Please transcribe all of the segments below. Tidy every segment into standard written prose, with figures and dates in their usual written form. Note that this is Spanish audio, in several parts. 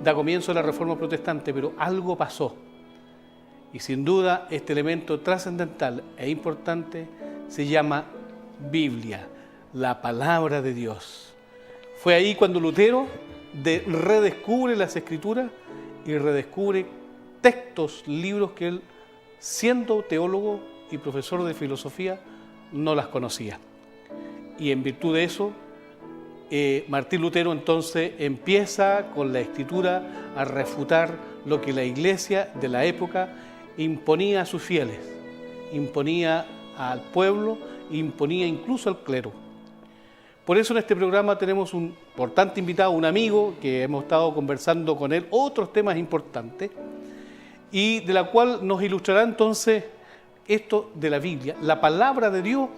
da comienzo a la Reforma Protestante, pero algo pasó. Y sin duda este elemento trascendental e importante se llama Biblia, la palabra de Dios. Fue ahí cuando Lutero redescubre las Escrituras y redescubre textos, libros que él, siendo teólogo y profesor de filosofía, no las conocía. Y en virtud de eso, Martín Lutero entonces empieza con la Escritura a refutar lo que la Iglesia de la época imponía a sus fieles, imponía al pueblo, imponía incluso al clero. Por eso en este programa tenemos un importante invitado, un amigo que hemos estado conversando con él otros temas importantes y de la cual nos ilustrará entonces esto de la Biblia, la palabra de Dios,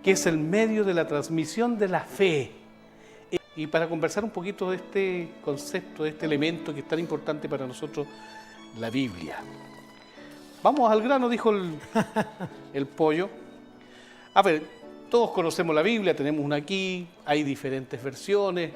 que es el medio de la transmisión de la fe. Y para conversar un poquito de este concepto, de este elemento que es tan importante para nosotros, la Biblia. Vamos al grano, dijo el pollo. A ver, todos conocemos la Biblia, tenemos una aquí, hay diferentes versiones.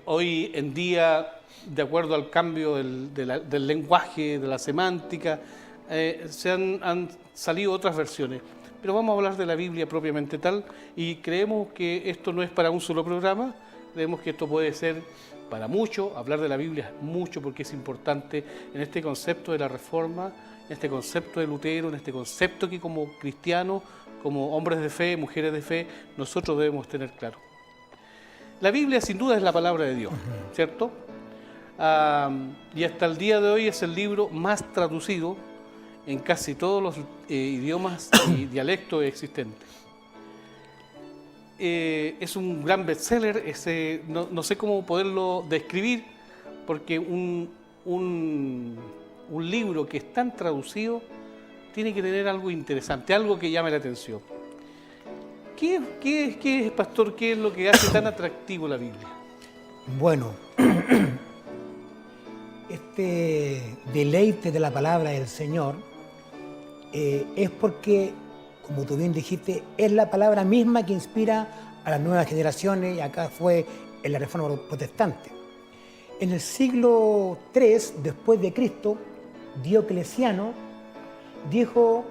Hoy en día, de acuerdo al cambio del lenguaje, de la semántica, han salido otras versiones. Pero vamos a hablar de la Biblia propiamente tal, y creemos que esto no es para un solo programa, creemos que esto puede ser para mucho. Hablar de la Biblia es mucho porque es importante en este concepto de la Reforma, en este concepto de Lutero, en este concepto que como cristianos, como hombres de fe, mujeres de fe, nosotros debemos tener claro. La Biblia sin duda es la palabra de Dios, ¿cierto? Y hasta el día de hoy es el libro más traducido en casi todos los idiomas y dialectos existentes. Es un gran bestseller, no sé cómo poderlo describir, porque un libro que es tan traducido tiene que tener algo interesante, algo que llame la atención. ¿Qué es, pastor? ¿Qué es lo que hace tan atractivo la Biblia? Bueno, este deleite de la palabra del Señor es porque, como tú bien dijiste, es la palabra misma que inspira a las nuevas generaciones, y acá fue en la Reforma Protestante. En el siglo III después de Cristo, Diocleciano dijo: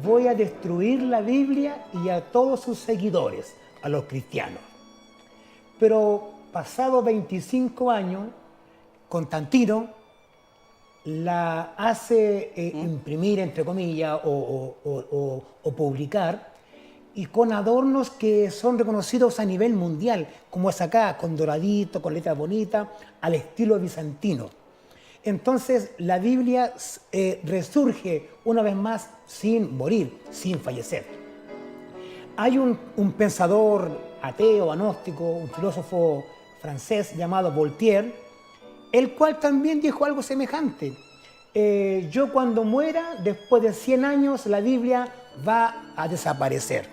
voy a destruir la Biblia y a todos sus seguidores, a los cristianos. Pero pasados 25 años, Constantino la hace imprimir, entre comillas, o publicar, y con adornos que son reconocidos a nivel mundial, como es acá, con doradito, con letras bonitas, al estilo bizantino. Entonces la Biblia resurge una vez más sin morir, sin fallecer. Hay un pensador ateo, agnóstico, un filósofo francés llamado Voltaire, el cual también dijo algo semejante. Yo cuando muera, después de 100 años, la Biblia va a desaparecer.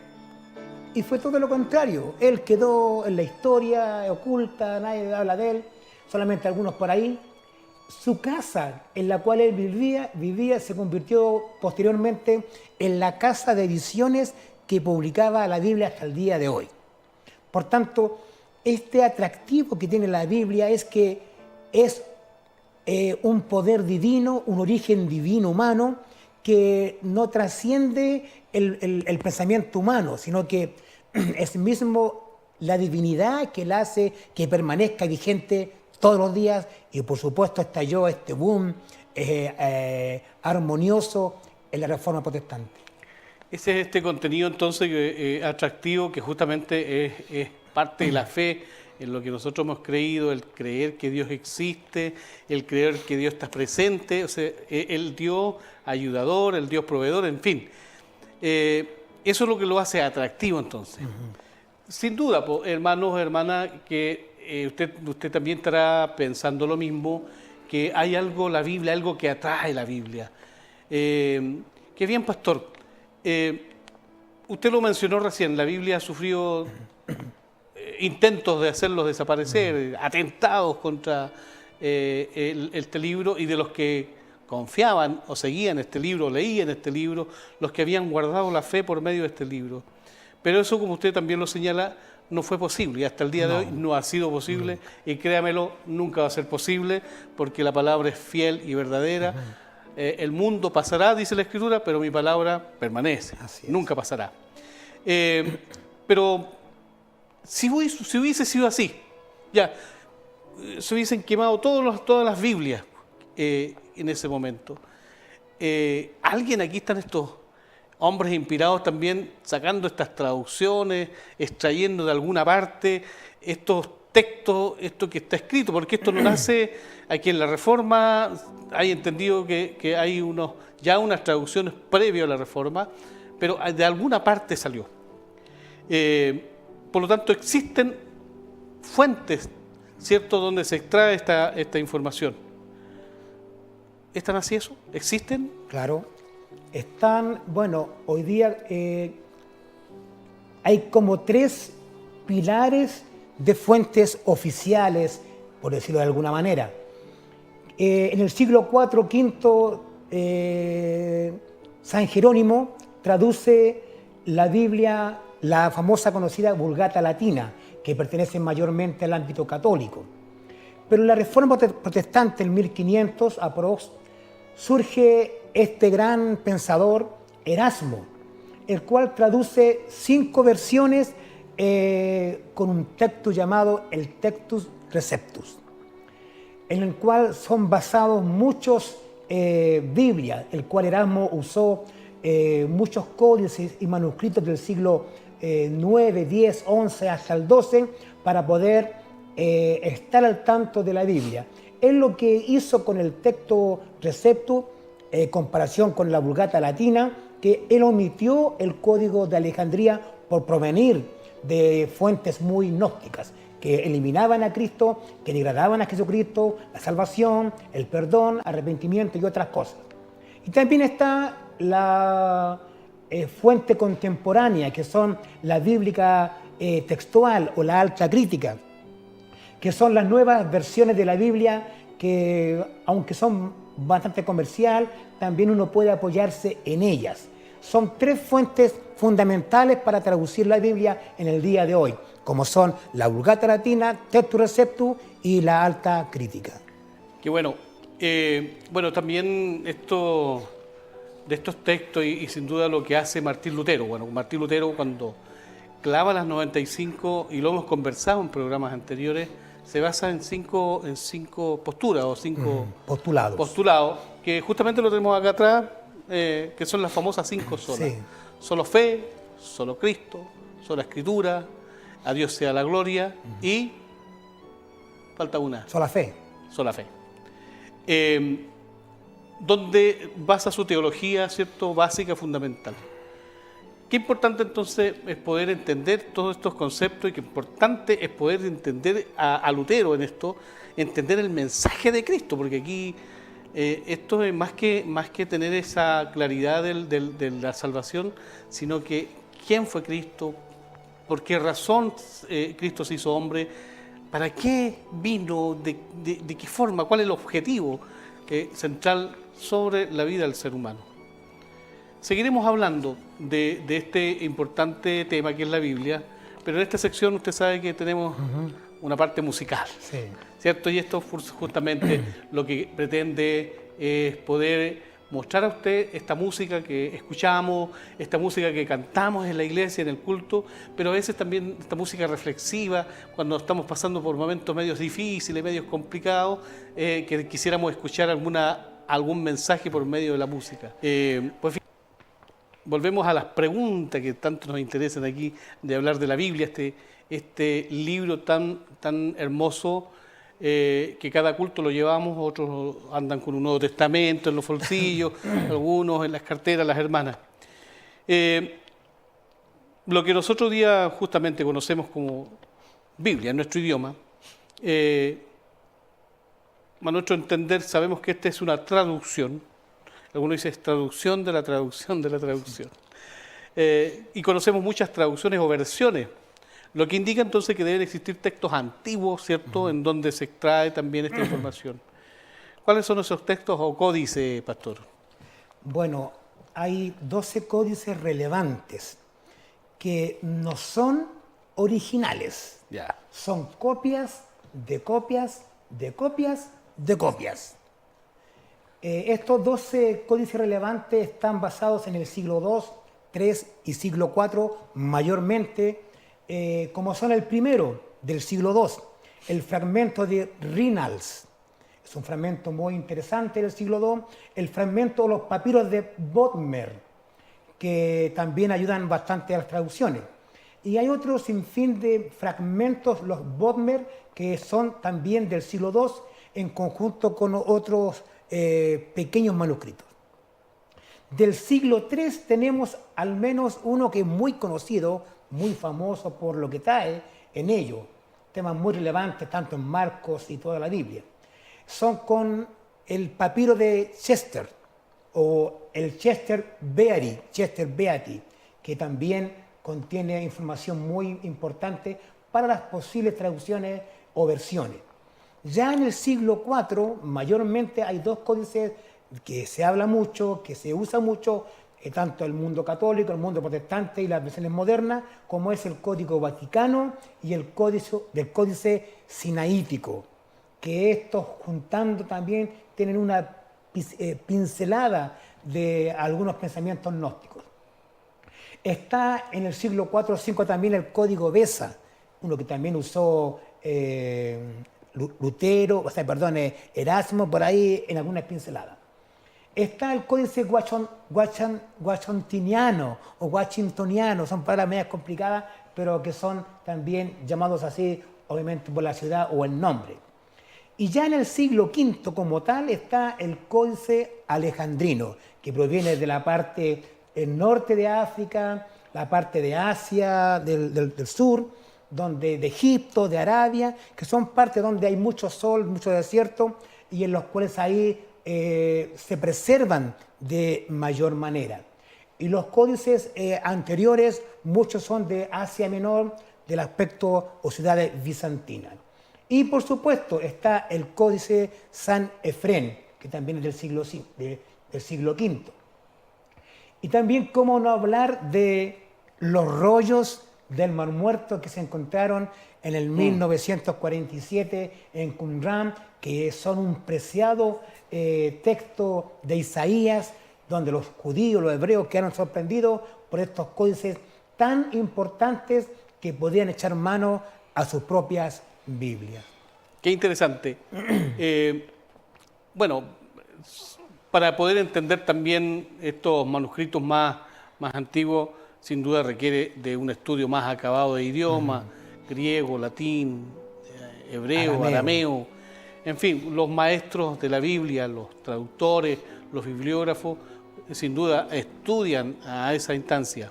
Y fue todo lo contrario. Él quedó en la historia oculta, nadie habla de él, solamente algunos por ahí. Su casa en la cual él vivía se convirtió posteriormente en la casa de ediciones que publicaba la Biblia hasta el día de hoy. Por tanto, este atractivo que tiene la Biblia es que es un poder divino, un origen divino humano que no trasciende el pensamiento humano, sino que es mismo la divinidad que la hace que permanezca vigente todos los días, y por supuesto estalló este boom armonioso en la Reforma Protestante. Ese es este contenido entonces atractivo, que justamente es parte de la fe, en lo que nosotros hemos creído, el creer que Dios existe, el creer que Dios está presente, o sea, el Dios ayudador, el Dios proveedor, en fin. Eso es lo que lo hace atractivo entonces. Sin duda, hermanos, hermanas, que usted también estará pensando lo mismo, que hay algo, la Biblia, algo que atrae la Biblia. Qué bien, pastor. Usted lo mencionó recién, la Biblia ha sufrido intentos de hacerlos desaparecer, atentados contra este libro, y de los que confiaban o seguían este libro, leían este libro, los que habían guardado la fe por medio de este libro. Pero eso, como usted también lo señala, no fue posible y hasta el día de hoy no ha sido posible y créamelo, nunca va a ser posible porque la palabra es fiel y verdadera. El mundo pasará, dice la Escritura, pero mi palabra permanece, nunca pasará. Pero si hubiese sido así, ya, se hubiesen quemado todas las Biblias en ese momento. Alguien, aquí están estos hombres inspirados también sacando estas traducciones, extrayendo de alguna parte estos textos, esto que está escrito, porque esto no nace aquí en la Reforma. Hay entendido que hay ya unas traducciones previas a la Reforma, pero de alguna parte salió. Por lo tanto, existen fuentes, ¿cierto?, donde se extrae esta información. ¿Están así eso? ¿Existen? Claro. Están, bueno, hoy día hay como 3 pilares de fuentes oficiales, por decirlo de alguna manera. En el siglo IV, V, San Jerónimo traduce la Biblia, la famosa conocida Vulgata Latina, que pertenece mayormente al ámbito católico. Pero en la Reforma Protestante, en 1500, aprox, surge este gran pensador, Erasmo, el cual traduce 5 versiones con un texto llamado el Textus Receptus, en el cual son basados muchos Biblias, el cual Erasmo usó muchos códices y manuscritos del siglo 9, 10, 11 hasta el 12 para poder estar al tanto de la Biblia. Él lo que hizo con el Textus Receptus, comparación con la Vulgata Latina, que él omitió el código de Alejandría por provenir de fuentes muy gnósticas, que eliminaban a Cristo, que degradaban a Jesucristo, la salvación, el perdón, arrepentimiento y otras cosas. Y también está la fuente contemporánea, que son la bíblica textual o la alta crítica, que son las nuevas versiones de la Biblia que, aunque son bastante comercial, también uno puede apoyarse en ellas. Son 3 fuentes fundamentales para traducir la Biblia en el día de hoy, como son la Vulgata Latina, Textus Receptus y la alta crítica. Qué bueno. Bueno, también de estos textos y sin duda lo que hace Martín Lutero. Bueno, Martín Lutero cuando clava las 95, y lo hemos conversado en programas anteriores, se basa en cinco posturas o 5 postulados, que justamente lo tenemos acá atrás, que son las famosas 5 solas. Sí. Solo fe, solo Cristo, sola Escritura, a Dios sea la gloria y falta una. Sola fe. Sola fe. Donde basa su teología, ¿cierto?, básica, fundamental. Qué importante entonces es poder entender todos estos conceptos y qué importante es poder entender a Lutero en esto, entender el mensaje de Cristo, porque aquí esto es más que tener esa claridad de la salvación, sino que quién fue Cristo, por qué razón Cristo se hizo hombre, para qué vino, de qué forma, cuál es el objetivo central sobre la vida del ser humano. Seguiremos hablando de este importante tema que es la Biblia, pero en esta sección usted sabe que tenemos una parte musical, sí, ¿cierto? Y esto justamente lo que pretende es poder mostrar a usted esta música que escuchamos, esta música que cantamos en la iglesia, en el culto, pero a veces también esta música reflexiva, cuando estamos pasando por momentos medios difíciles, medios complicados, que quisiéramos escuchar algún mensaje por medio de la música. Pues volvemos a las preguntas que tanto nos interesan aquí, de hablar de la Biblia, este libro tan hermoso, que cada culto lo llevamos, otros andan con un Nuevo Testamento en los bolsillos, algunos en las carteras, las hermanas. Lo que nosotros hoy día justamente conocemos como Biblia, en nuestro idioma, a nuestro entender sabemos que esta es una traducción. Algunos dicen es traducción de la traducción de la traducción. Y conocemos muchas traducciones o versiones, lo que indica entonces que deben existir textos antiguos, ¿cierto?, en donde se extrae también esta información. ¿Cuáles son esos textos o códices, pastor? Bueno, hay 12 códices relevantes que no son originales. Ya. Son copias de copias de copias de copias. Estos 12 códices relevantes están basados en el siglo II, III y siglo IV mayormente, como son el primero del siglo II, el fragmento de Rinals. Es un fragmento muy interesante del siglo II, el fragmento de los papiros de Bodmer, que también ayudan bastante a las traducciones. Y hay otro sinfín de fragmentos, los Bodmer, que son también del siglo II, en conjunto con otros pequeños manuscritos. Del siglo III tenemos al menos uno que es muy conocido, muy famoso por lo que trae en ello, temas muy relevantes tanto en Marcos y toda la Biblia. Son con el papiro de Chester o el Chester Beatty, que también contiene información muy importante para las posibles traducciones o versiones. Ya en el siglo IV, mayormente hay dos códices que se habla mucho, que se usa mucho, tanto el mundo católico, el mundo protestante y las versiones modernas, como es el Código Vaticano y el Códice Sinaítico, que estos juntando también tienen una pincelada de algunos pensamientos gnósticos. Está en el siglo IV o V también el Código Besa, uno que también usó Erasmo por ahí en algunas pinceladas. Está el Códice Washingtoniano o Washingtoniano, son palabras medias complicadas, pero que son también llamados así, obviamente por la ciudad o el nombre. Y ya en el siglo V como tal está el Códice Alejandrino, que proviene de la parte norte de África, la parte de Asia, del sur, de Egipto, de Arabia, que son partes donde hay mucho sol, mucho desierto, y en los cuales ahí se preservan de mayor manera. Y los códices anteriores, muchos son de Asia Menor, del aspecto o ciudades bizantinas. Y por supuesto está el Códice San Efrén, que también es del siglo V. Y también cómo no hablar de los rollos del Mar Muerto que se encontraron en el 1947 en Qumran, que son un preciado texto de Isaías, donde los judíos, los hebreos quedaron sorprendidos por estos códices tan importantes que podían echar mano a sus propias Biblias. Qué interesante. Bueno, para poder entender también estos manuscritos más antiguos, sin duda requiere de un estudio más acabado de idiomas, griego, latín, hebreo, arameo. En fin, los maestros de la Biblia, los traductores, los bibliógrafos, sin duda estudian a esa instancia.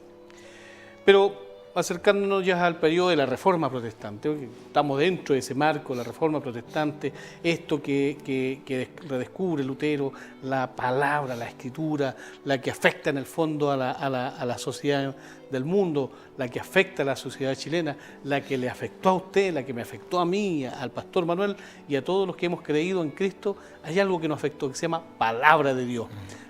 Pero acercándonos ya al periodo de la Reforma Protestante, estamos dentro de ese marco, la Reforma Protestante, esto que redescubre Lutero, la palabra, la escritura, la que afecta en el fondo a la sociedad del mundo, la que afecta a la sociedad chilena, la que le afectó a usted, la que me afectó a mí, al pastor Manuel y a todos los que hemos creído en Cristo. Hay algo que nos afectó, que se llama palabra de Dios,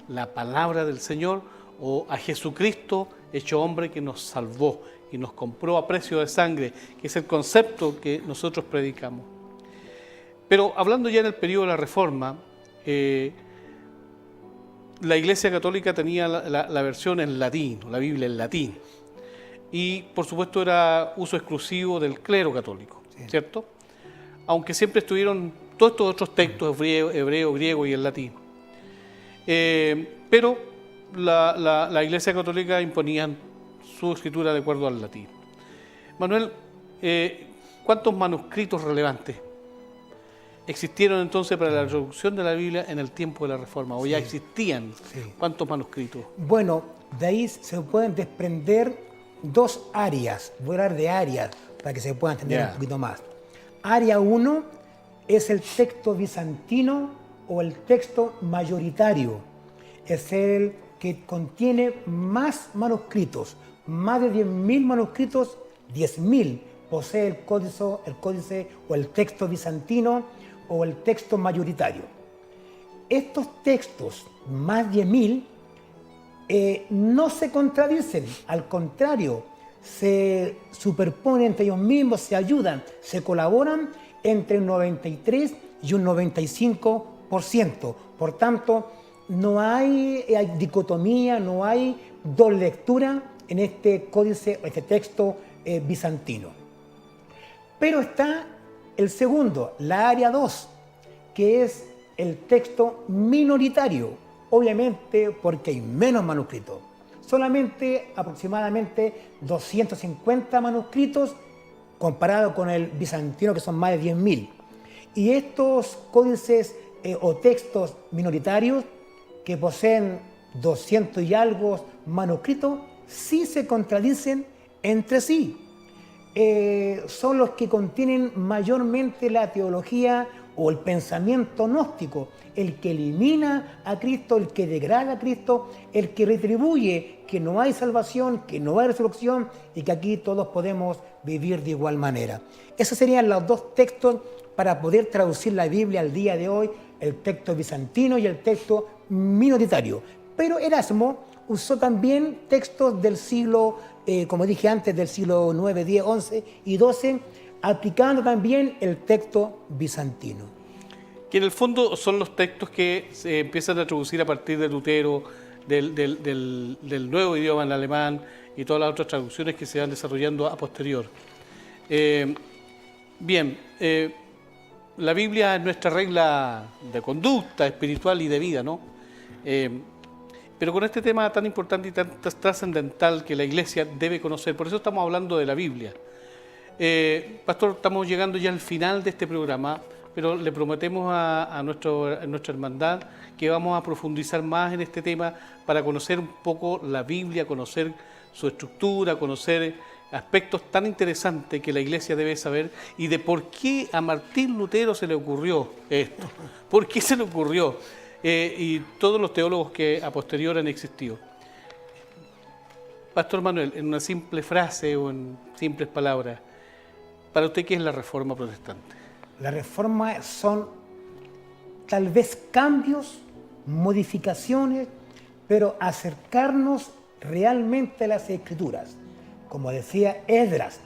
la palabra del Señor, o a Jesucristo hecho hombre que nos salvó y nos compró a precio de sangre, que es el concepto que nosotros predicamos. Pero hablando ya en el periodo de la Reforma, la Iglesia Católica tenía la versión en latín, la Biblia en latín, y por supuesto era uso exclusivo del clero católico, sí, ¿cierto? Aunque siempre estuvieron todos estos otros textos, hebreo, griego y el latín. Pero la Iglesia Católica imponía su escritura de acuerdo al latín. Manuel, ¿cuántos manuscritos relevantes existieron entonces para la traducción de la Biblia en el tiempo de la Reforma? ¿O ya existían? Sí. ¿Cuántos manuscritos? Bueno, de ahí se pueden desprender dos áreas. Voy a hablar de áreas para que se pueda entender un poquito más. Área 1 es el texto bizantino o el texto mayoritario. Es el que contiene más manuscritos, más de 10.000 manuscritos, 10.000 posee el códice o el texto bizantino o el texto mayoritario. Estos textos, más de 10.000, no se contradicen, al contrario, se superponen entre ellos mismos, se ayudan, se colaboran entre un 93 y un 95%. Por tanto, no hay dicotomía, no hay doble lectura en este códice, este texto bizantino. Pero está el segundo, la área 2, que es el texto minoritario, obviamente porque hay menos manuscritos. Solamente aproximadamente 250 manuscritos comparado con el bizantino, que son más de 10.000. Y estos códices o textos minoritarios que poseen 200 y algo manuscritos sí se contradicen entre sí. Son los que contienen mayormente la teología o el pensamiento gnóstico, el que elimina a Cristo, el que degrada a Cristo, el que retribuye que no hay salvación, que no hay resurrección y que aquí todos podemos vivir de igual manera. Esos serían los dos textos para poder traducir la Biblia al día de hoy, el texto bizantino y el texto minoritario. Pero Erasmo usó también textos del siglo, como dije antes, del siglo IX, X, XI y XII, aplicando también el texto bizantino. Que en el fondo son los textos que se empiezan a traducir a partir de Lutero, del nuevo idioma en alemán y todas las otras traducciones que se van desarrollando a posterior. La Biblia es nuestra regla de conducta espiritual y de vida, ¿no? Pero con este tema tan importante y tan trascendental que la Iglesia debe conocer, por eso estamos hablando de la Biblia. Pastor, estamos llegando ya al final de este programa, pero le prometemos a nuestra hermandad que vamos a profundizar más en este tema para conocer un poco la Biblia, conocer su estructura, conocer aspectos tan interesantes que la Iglesia debe saber y de por qué a Martín Lutero se le ocurrió esto, por qué se le ocurrió, y todos los teólogos que a posterior han existido. Pastor Manuel, en una simple frase o en simples palabras, ¿para usted qué es la Reforma Protestante? La Reforma son tal vez cambios, modificaciones, pero acercarnos realmente a las Escrituras. Como decía Esdras,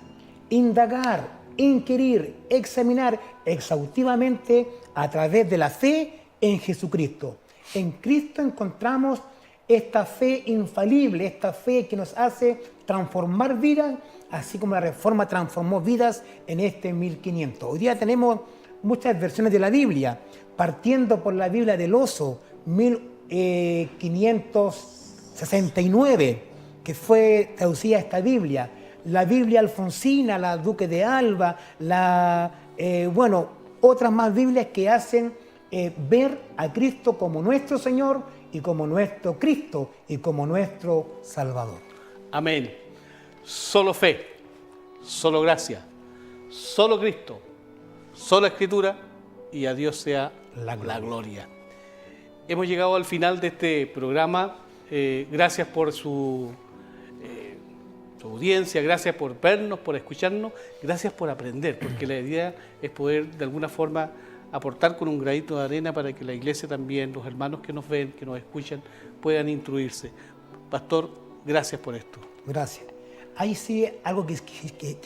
indagar, inquirir, examinar exhaustivamente a través de la fe en Jesucristo. En Cristo encontramos esta fe infalible, esta fe que nos hace transformar vidas, así como la Reforma transformó vidas en este 1500. Hoy día tenemos muchas versiones de la Biblia, partiendo por la Biblia del Oso, 1569, que fue traducida esta Biblia, la Biblia alfonsina, la Duque de Alba, otras más Biblias que hacen ver a Cristo como nuestro Señor y como nuestro Cristo y como nuestro Salvador. Amén. Solo fe, solo gracia, solo Cristo, sola Escritura y a Dios sea la gloria. Hemos llegado al final de este programa. Gracias por su audiencia, gracias por vernos, por escucharnos, gracias por aprender, porque la idea es poder de alguna forma aportar con un granito de arena para que la Iglesia también, los hermanos que nos ven, que nos escuchan, puedan instruirse. Pastor, gracias por esto. Gracias. Ahí sí, algo que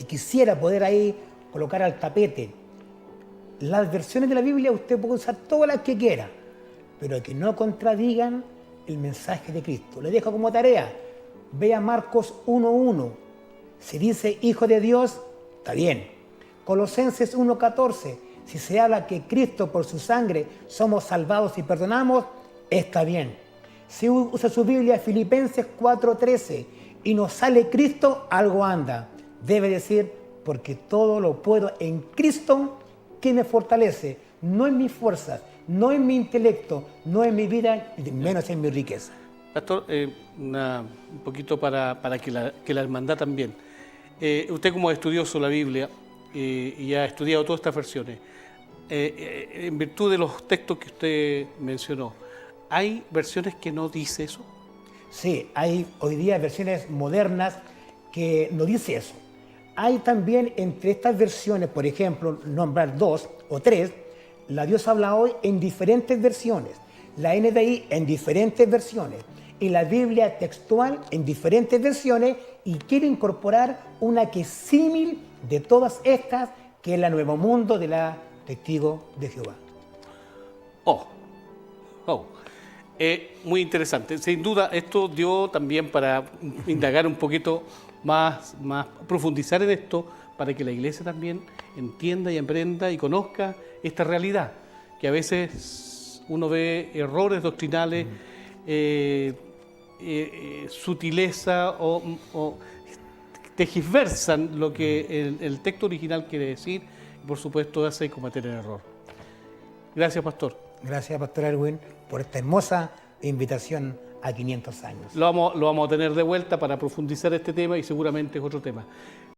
quisiera poder ahí colocar al tapete. Las versiones de la Biblia usted puede usar todas las que quiera, pero que no contradigan el mensaje de Cristo. Le dejo como tarea, vea Marcos 1:1. Si dice Hijo de Dios, está bien. Colosenses 1:14. Si se habla que Cristo por su sangre somos salvados y perdonamos, está bien. Si usa su Biblia Filipenses 4:13 y nos sale Cristo, algo anda. Debe decir, porque todo lo puedo en Cristo que me fortalece, no en mis fuerzas, no en mi intelecto, no en mi vida, menos en mi riqueza. Pastor, un poquito para que la hermandad también. Usted como estudioso de la Biblia y ha estudiado todas estas versiones, en virtud de los textos que usted mencionó, ¿hay versiones que no dice eso? Sí, hay hoy día versiones modernas que no dice eso. Hay también entre estas versiones, por ejemplo, nombrar 2 o 3, la Dios habla hoy en diferentes versiones, la NBI en diferentes versiones, y la Biblia textual en diferentes versiones y quiero incorporar una que es símil de todas estas, que es la Nuevo Mundo de la Testigo de Jehová. Oh, oh. Muy interesante. Sin duda, esto dio también para indagar un poquito más, profundizar en esto, para que la iglesia también entienda y aprenda y conozca esta realidad, que a veces uno ve errores doctrinales, sutileza o tergiversan lo que el texto original quiere decir, y por supuesto hace cometer el error. Gracias, pastor. Gracias, pastor Erwin, por esta hermosa invitación a 500 años. Lo vamos a tener de vuelta para profundizar este tema y seguramente es otro tema.